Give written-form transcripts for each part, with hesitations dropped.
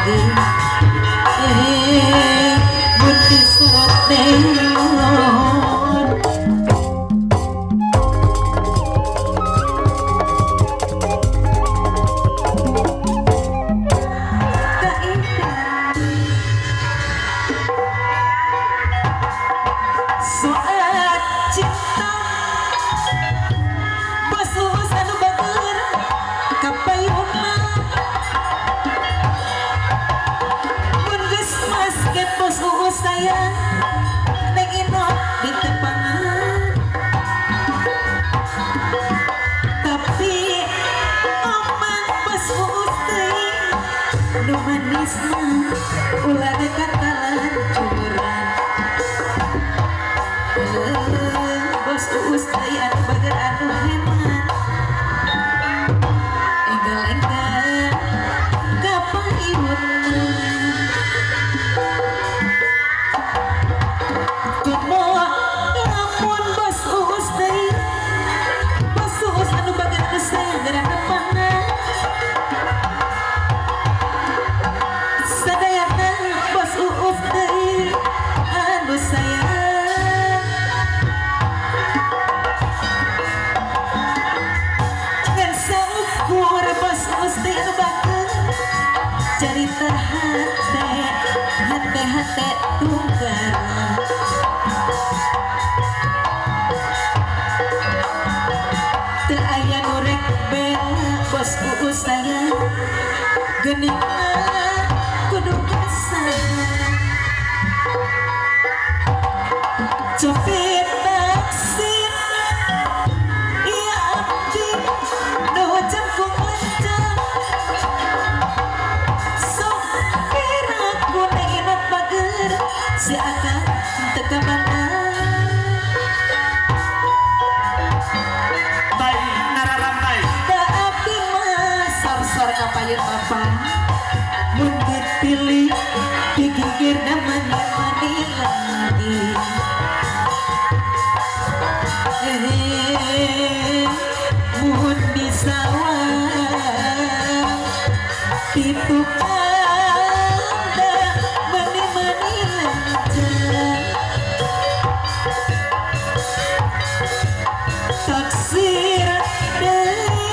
bagi mun disorot neon soal cinta basuh anu bager kapayuna mun geus basket basuh sayang neng inot di tepangan tapi omang basuh teuing nu manisna ulah katalan curang bos uus teuing anu bager anu hemat enggal-enggal kapayuna kumaha lamun bos uus teuing bos uus anu bager anu sayang gerak depangan sadayana bos uus teuing anu sayang cerita hati tunggaran teu aya nu rek bela bos uus sayang geuninna kudu kasaha copet taksin iya abdi nu jangkung lencang si akang teka bandar tai nararamai da abdi mah sar-sar kapayun apa mun dipilih digigir da mani-mani lagi mun disawang ditukar taksir deui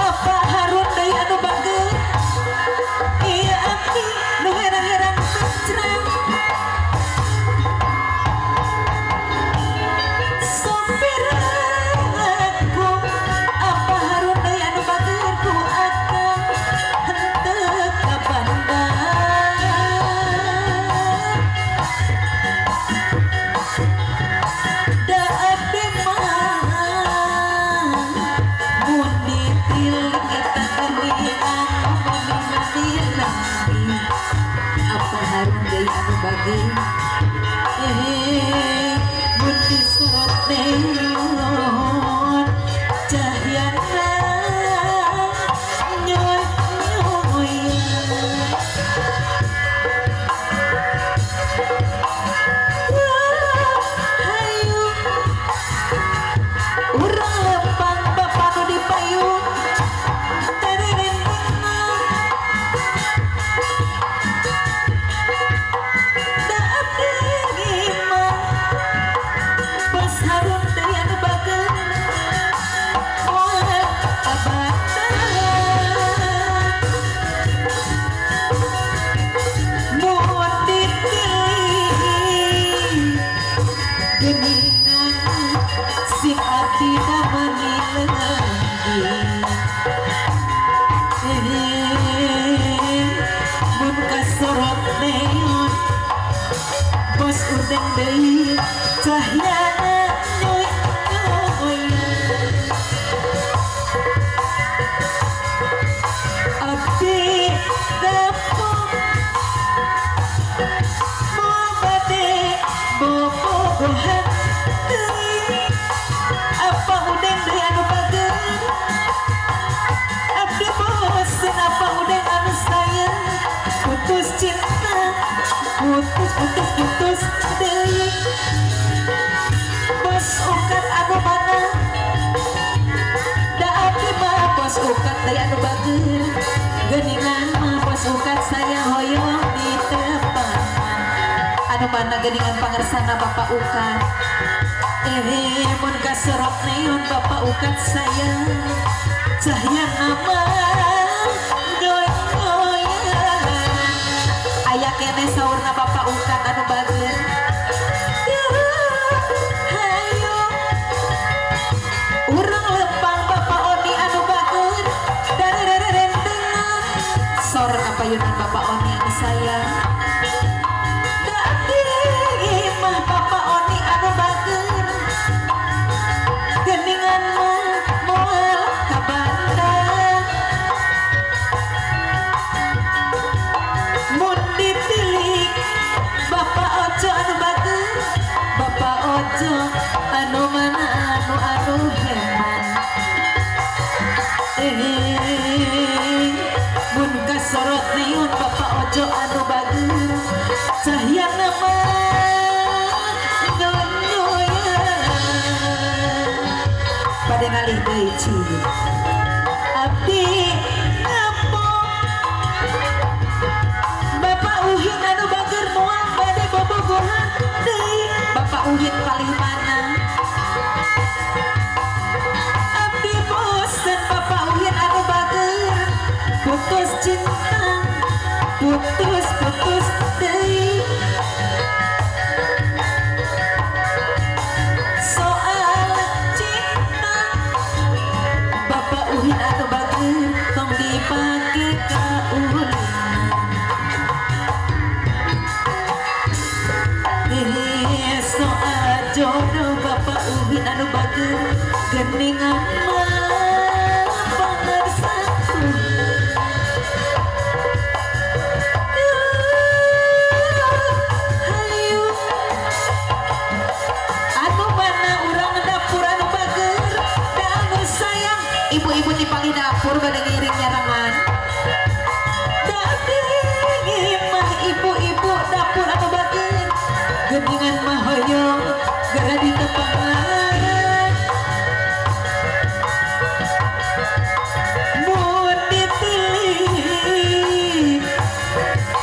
apa harun deui anu bager ieu abdi nu herang-herang mencrang sopir aku apa harun deui anu bager ku akang henteu ka bandar da abdi apa harun deui anu bagi mun disorot neon cahyana hayu urang lempang bapa nu dipayung si abdi damani lagi mun kasorot neon bos udeng deui cahyana nyoy abdi dapok mau bade bobogohan apa udeng deui anu bager abdi bosen apa udeng anu sayang putus cinta putus deui bos ukat anu mana da abdi mah bos ukat deui anu bager geuningan mah bos ukat anu mana geningan pangersana Bapak Ukan mun kasorot neon Bapak Ukan sayang cahya nama goyang aya kene saurna Bapak Ukan anu bager hayo urang lempang Bapak Oni anu bager darererendeng sor apa yunan Bapak Oni anu sayang dadi imah Bapak Oni anu bager geningan moal ka Bandung mun dipilih Bapak Ojo anu bager Bapak Ojo anu mana anu heman mun kasorot neon Bapak Ojo anu bager cahya nama pada ngalih deui cieu abdi ngapo Bapak Uhin anu bager moal bade bobogohan deui Bapak Uhin paling mana abdi bosen Bapak Uhin anu bager putus cinta putus deui soal cinta Bapak Uhin anu bager tong dipake ka ulingan soal jodoh Bapak Uhin anu bager geningan mah pangersatu hayu anu mana urang dapur anu bager da anu sayang ibu-ibu di pali dapur pada ngiring nyarangan dadi imah ibu-ibu dapur anu bager geningan mah hoyong gara di tepangan mun dipilih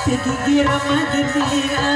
digigir mah geningan